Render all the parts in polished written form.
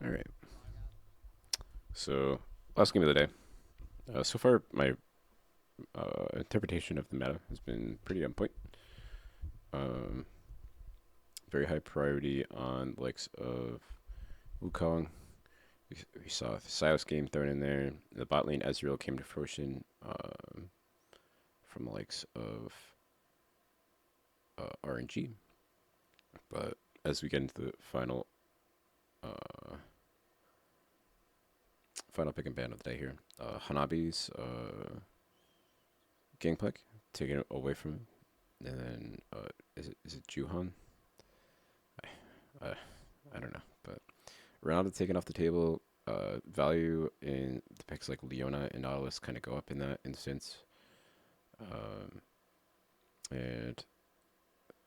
All right. So, last game of the day. So far, my interpretation of the meta has been pretty on point. Um, Very high priority on the likes of Wukong. We saw the Silas game thrown in there. The bot lane Ezreal came to fruition from the likes of RNG. But as we get into the uh, final pick and ban of the day here, Hanabi's Gangplank taken away from him. And then is it Juhan? Uh, I don't know, but Ronaldo taken off the table. Value in the picks like Leona and Nautilus kind of go up in that instance. Um, and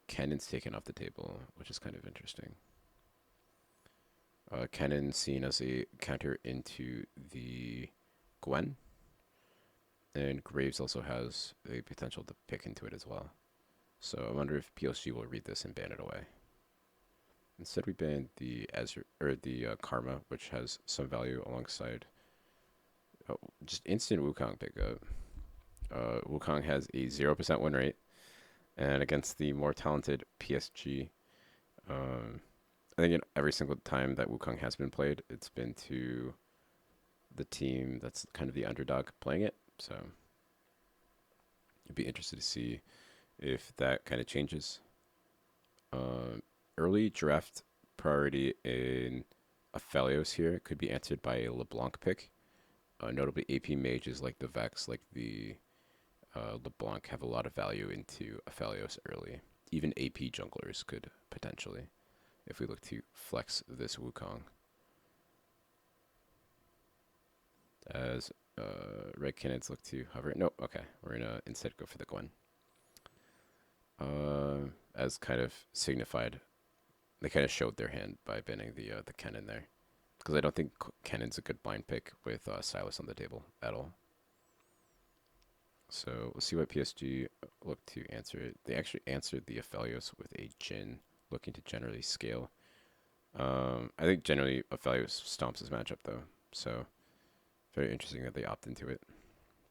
Canids taken off the table, which is kind of interesting. Canon seen as a counter into the Gwen, and Graves also has a potential to pick into it as well. So I wonder if PSG will read this and ban it away. Instead, we banned the Azure or the Karma, which has some value alongside just instant Wukong pickup. Wukong has a 0% win rate, and against the more talented PSG, um, I think every single time that Wukong has been played, it's been to the team that's kind of the underdog playing it. So I'd be interested to see if that kind of changes. Um, Early draft priority in aphelios here could be answered by a LeBlanc pick. Notably, AP mages like the Vex, like the LeBlanc, have a lot of value into aphelios early. Even AP junglers could potentially, if we look to flex this Wukong. As red canids look to hover. No, okay. We're gonna instead go for the Gwen. As kind of signified, they kind of showed their hand by banning the cannon there, because I don't think cannon's a good blind pick with Silas on the table at all. So we'll see what PSG look to answer it. They actually answered the aphelios with a jhin, looking to generally scale. I think generally aphelios stomps his matchup though, so very interesting that they opt into it.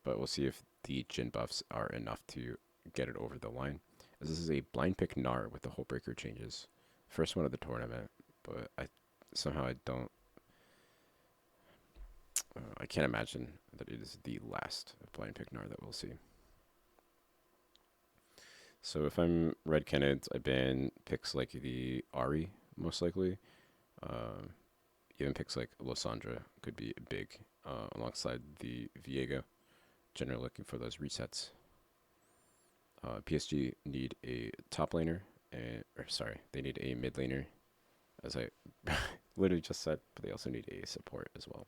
But we'll see if the jhin buffs are enough to get it over the line. As this is a blind pick Gnar with the whole breaker changes. First one of the tournament, but I don't I can't imagine that it is the last blind pick Gnar that we'll see. So if I'm red Canids, I ban picks like the Ari most likely. Um, Even picks like Losandra could be big alongside the Viego. Generally looking for those resets. PSG need a top laner, or sorry, they need a mid laner, as I literally just said, but they also need a support as well.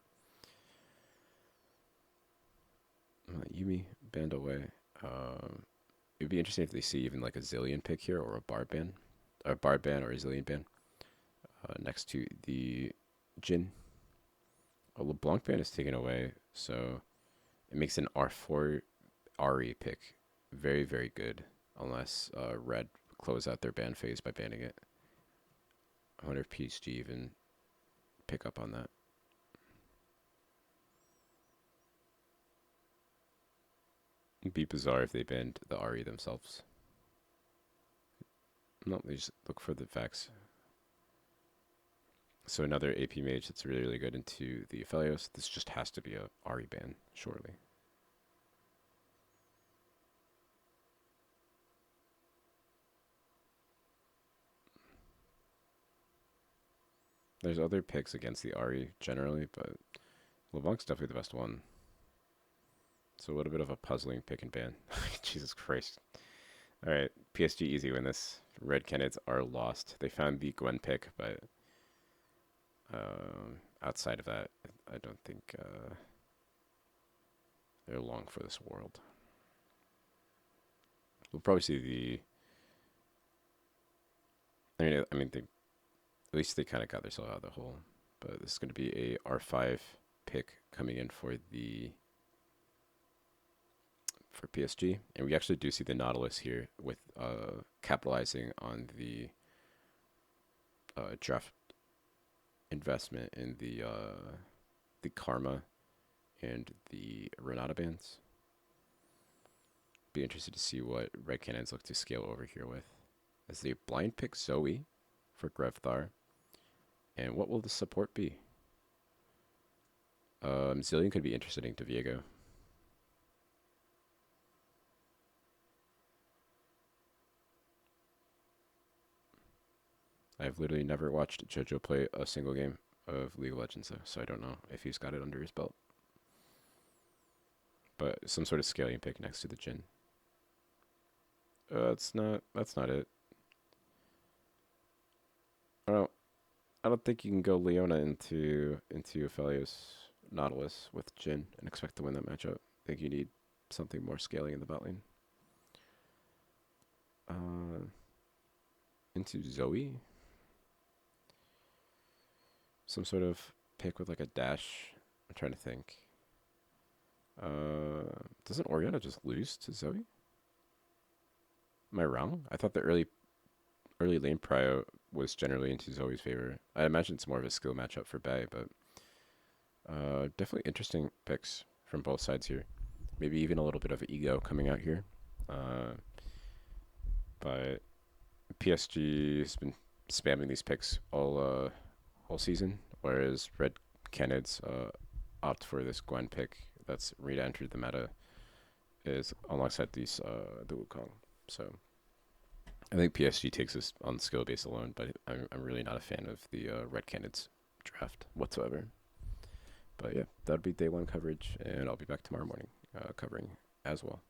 Yumi banned away. It would be interesting if they see even like a Zillion pick here or a Bard ban, or a Bard ban or a Zillion ban next to the Jin. A LeBlanc ban is taken away, so it makes an R4 Ari pick very, very good, unless Red close out their ban phase by banning it. I wonder if PSG even pick up on that. It'd be bizarre if they banned the Ari themselves. No, they just look for the facts. So another AP mage that's really, really good into the Aphelios. This just has to be a Ari ban, surely. There's other picks against the Ari generally, but LeBlanc's definitely the best one. So what a bit of a puzzling pick and ban. Jesus Christ. All right, PSG easy win this. Red Canids are lost. They found the Gwen pick, but outside of that, I don't think they're long for this world. We'll probably see the. They, at least they kind of got themselves out of the hole. But this is going to be a R5 pick coming in for PSG, and we actually do see the Nautilus here with capitalizing on the draft investment in the Karma and the Renata bands. Be interested to see what Red Canids look to scale over here with. As they blind pick Zoe for Grevthar. And what will the support be? Zillion could be interesting to Viego. I've literally never watched JoJo play a single game of League of Legends though, so I don't know if he's got it under his belt. But some sort of scaling pick next to the Jhin. That's not it. I don't I don't think you can go Leona into aphelios Nautilus with Jhin and expect to win that matchup. I think you need something more scaling in the bot lane. Into Zoe. Some sort of pick with like a dash. I'm trying to think. Doesn't Oriana just lose to Zoe? Am I wrong? I thought the early lane prio was generally into Zoe's favor. I imagine it's more of a skill matchup for Bay, but definitely interesting picks from both sides here. Maybe even a little bit of ego coming out here. But PSG has been spamming these picks all season, whereas Red Canids opt for this Gwen pick that's re-entered the meta is alongside these the Wukong. So I think PSG takes this on skill base alone, but I'm really not a fan of the Red Canids draft whatsoever. But yeah, that would be day one coverage, and I'll be back tomorrow morning covering as well.